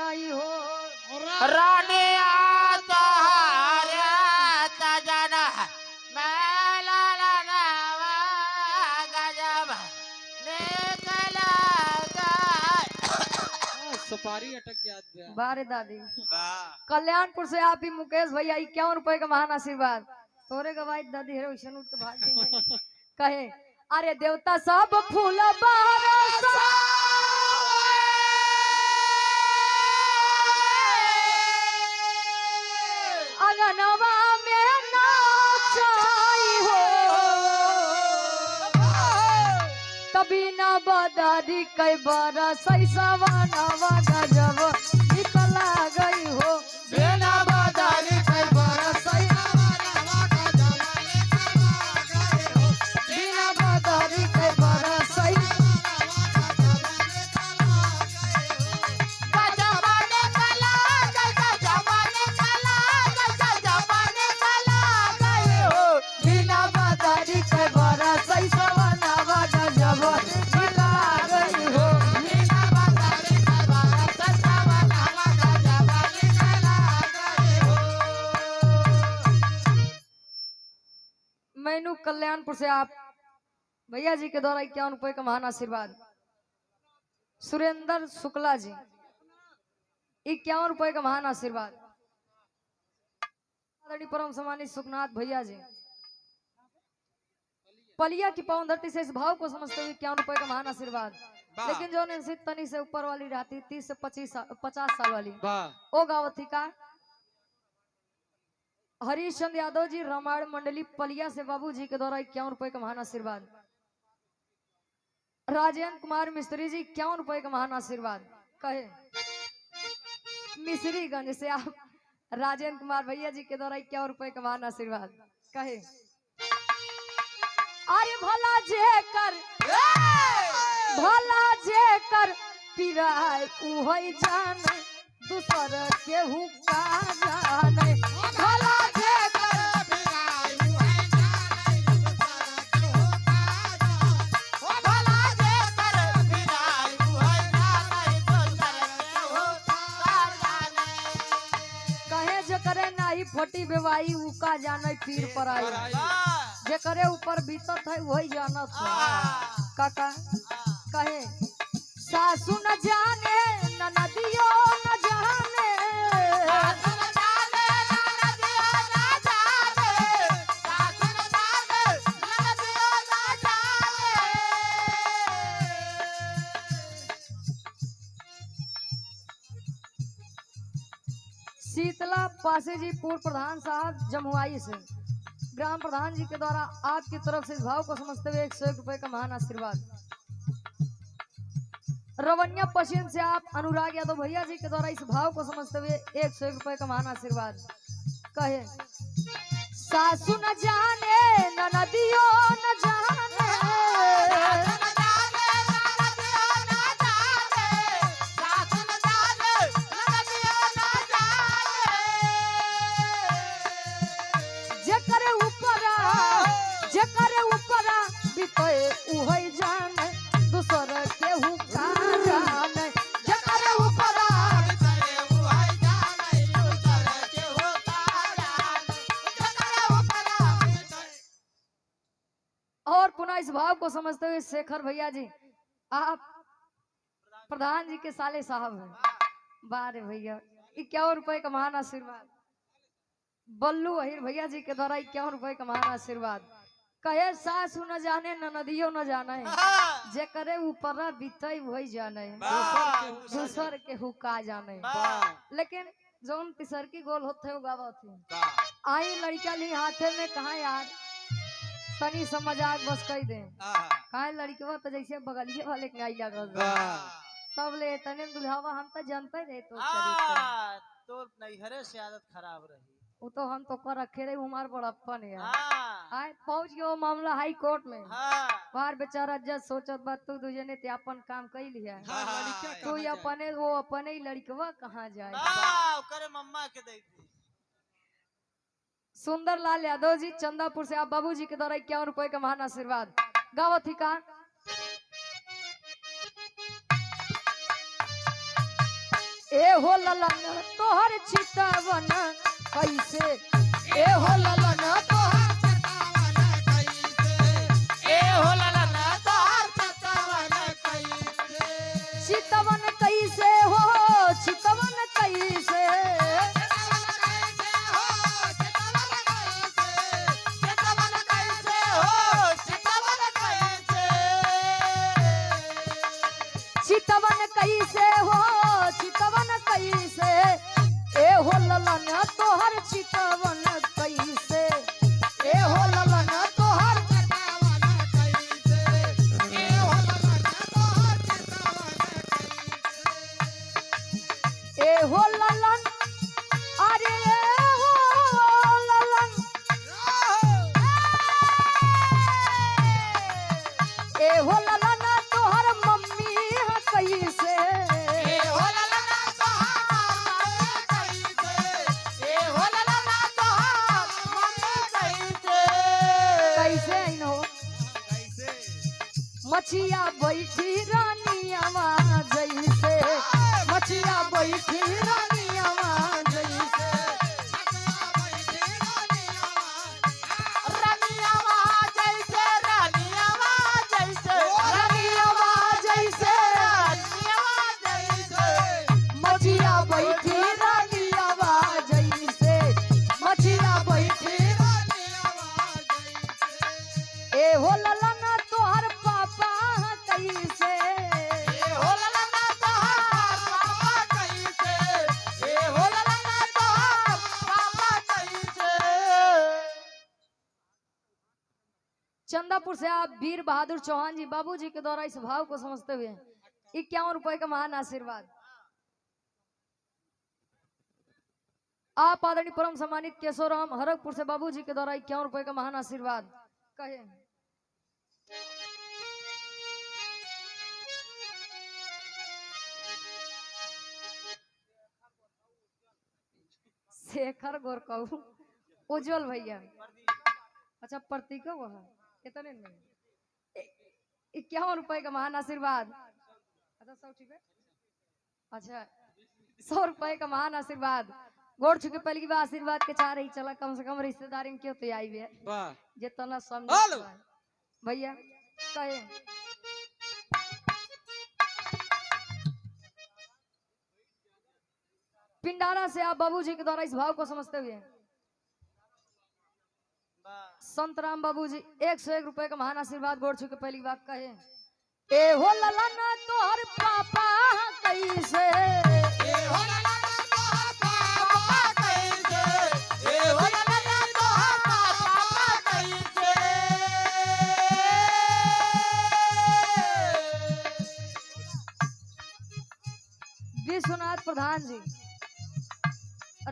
आई हो रानी आता जाना मेला लगावा गजब निकला सुपारी अटक गया। बारे दादी कल्याणपुर से आप ही मुकेश भैया 51 रुपए का महान आशीर्वाद तोरे गवाई दादी है वैसे उठ के भाग देंगे कहे अरे देवता सब फूल बरसा अगनवा में नाचाई हो तभी न बदारी कई बरस सवनवा गजब निकला गई हो बिना बदारी कई बरस बिना बदारी कई बरस बिना बदारी कई बरस सवनवा गजब निकला गई हो मैनू कल्याणपुर से आप भैया जी के द्वारा 51 रुपए का महान आशीर्वाद सुरेंद्र शुक्ला जी 51 रुपए का महान आशीर्वाद आदरणीय परम सम्मानित सुखनाथ भैया जी पलिया की पावन धरती से इस भाव को समझते हुए 51 रुपए का महान आशीर्वाद लेकिन जो ने तनी से ऊपर वाली रहती 30 से 50 साल वाली ओ गावती का हरीशचंद यादव जी रामायण मंडली पलिया से बाबू जी के द्वारा 51 रुपए का महान आशीर्वाद राजेंद्र कुमार मिस्त्री जी 51 रुपए का महान आशीर्वाद कहे मिस्रीगंज से आप राजेंद्र कुमार भैया जी के द्वारा 51 रुपए का महान आशीर्वाद कहे अरे भला जे कर पिराय उहई जाने दूसर के हुक्का जाने भला जे कर कहे जे करे नाही फोटी बेवाई उका जाने पीर पर आई जे करे ऊपर बीतत है वही जानत है काका कहे सासू न जाने ननदियो न जाने शीतला पासे जी पूर्व प्रधान साहब जमुआई से ग्राम प्रधान जी के द्वारा आपकी तरफ से इस भाव को समझते हुए 101 रुपए का महान आशीर्वाद रवन्या पश्चिम से आप अनुराग यादव भैया जी के द्वारा इस भाव को समझते हुए 101 रुपए का महान आशीर्वाद कहे सासू न जाने ननदियो न जाने जे करे ऊपरा बितए उहई जाने दूसर के हुक्का जाने जे करे ऊपरा और पुनः इस भाव को समझते हुए शेखर भैया जी आप प्रधान जी के साले साहब हैं बारे भैया 51 रुपए का महान आशीर्वाद बल्लू अहिर भैया जी के द्वारा 51 रुपए का महान आशीर्वाद कहे सासू न जाने ननदियो न जाने जे करे ऊपर बीतई वही जाने दूसर के हुक्का जाने लेकिन जौन तिसर की गोल होते गावत आई लड़का ली हाथे में कहा यार तनी सा मजाक बस कही दे कहा लड़कवा तो जैसे बगलिए वाले के आई लागल तब ले तने दुल्हावा हम तो जानते रहे तो नैहरे से आदत खराब रही वो तो हम तो कर रखे रहे हमार बड़प्पन है आए पहुंच गए वो मामला हाई कोर्ट में बाहर बेचारा जज सोचत बा तू तुझे ने अपन काम कर लिया तू अपने वो अपने ही लड़कवा कहाँ जाए करे मम्मा के दे सुंदर लाल यादव जी चंदापुर से आप बाबू जी के द्वारा 51 रुपए का महान आशीर्वाद गावत ही का ए हो ललन तोहर चितवन कैसे ए हो ललन तोहर चितवन कैसे हो चितवन कैसे चितवन कैसे हो चितवन कैसे ए हो ललन तोहर चितवन कैसे ए हो ललन तोहर ए हो ललन अरे ए हो ललन ए हो ललन तोहर मम्मी ह कैसे कैसे इनो मछिया बैठी रानियावा जैसे मछिया बैठी रानियावा जैसे रानियावा जैसे मछिया बैठी रानियावा जैसे मछिया बैठी ए हो ललन तोहर पापा कैसे चंदापुर से आप वीर बहादुर चौहान जी बाबूजी के द्वारा इस भाव को समझते हुए 51 रुपए का महान आशीर्वाद आप आदरणीय परम सम्मानित केशवराम हरकपुर से बाबूजी के द्वारा 51 रुपए का महान आशीर्वाद कहे शेखर गोरकऊ उज्जवल भैया अच्छा प्रतीक वो है कितने में 51 रुपए का महान आशीर्वाद अच्छा 100 ठीक है अच्छा 100 रुपए का महान आशीर्वाद गोड़ छुके पहली की बार आशीर्वाद के चाह रही चला कम से कम रिश्तेदारी में क्यों तो आई भी है वाह जितना समझ भैया कहे पिंडारा से आप बाबूजी के द्वारा इस भाव को समझते हुए संत राम बाबूजी 101 रुपए का महान आशीर्वाद गोड़ छू के पहली बात कहे ए हो ललन तोहर पापा कैसे विश्वनाथ प्रधान जी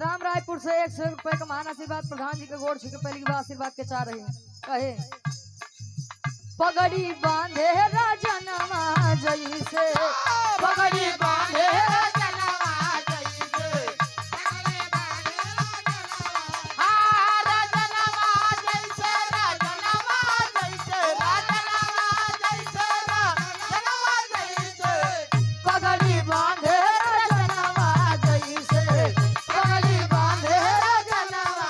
राम रायपुर से 101 रुपए का महान आशीर्वाद प्रधान जी के गोड़ छू के पहली बार आशीर्वाद के चाह रहे कहे पगड़ी बांधे राजनवा जैसे पगड़ी बांधे पगड़ी बांधे राजनवा जैसे पगड़ी बांधे राजनवा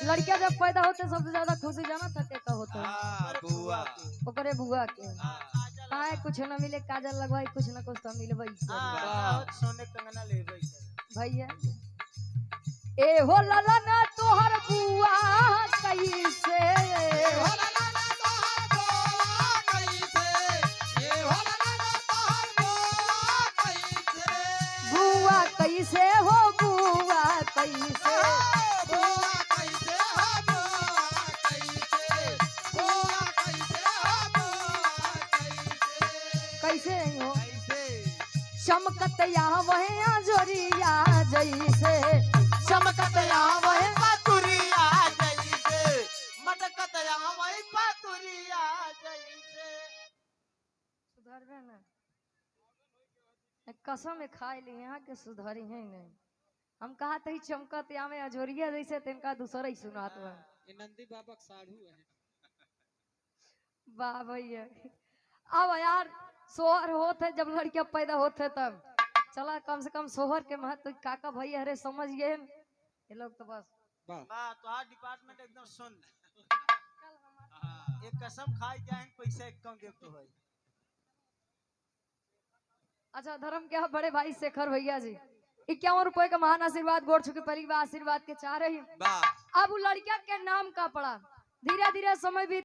लड़कियां जब पैदा होते सबसे ज्यादा खुशी जाना था का होता है ओकरे बुआ के काहे कुछ न मिले काजल लगवाई कुछ न कुछ तो मिलबई सोने कंगना लेबै भैया ए हो ललन तोहर बुआ कैसे बुआ कैसे हो बुआ कैसे कैसे हो चमकत यहाँ वह जोरिया जैसे चमकत यहाँ वह पातुरिया जैसे मटकत यहाँ वही पातुरिया जैसे सुधरबे ना कसम खाए ली यहाँ के सुधरी है नहीं हम कहा था चमकत यहाँ में अजोरिया जैसे तिनका दूसरा ही सुनात हुआ ये नंदी बाबा का साधु है वाह भैया अब यार सोहर होते जब लड़कियां पैदा होते तब चला कम से कम सोहर के महत्व काका भैया अरे समझ गए ये लोग तो बस वाह वाह तो डिपार्टमेंट एकदम सुन एक कसम खाई जाए पैसा एक कम देव तो है अच्छा धर्म क्या बड़े भाई शेखर भैया जी 51 रुपए का महान आशीर्वाद गोड़ छुके पहली बार आशीर्वाद के चाह रही हूँ। वाह अब वो लड़किया के नाम का पड़ा धीरे धीरे समय भी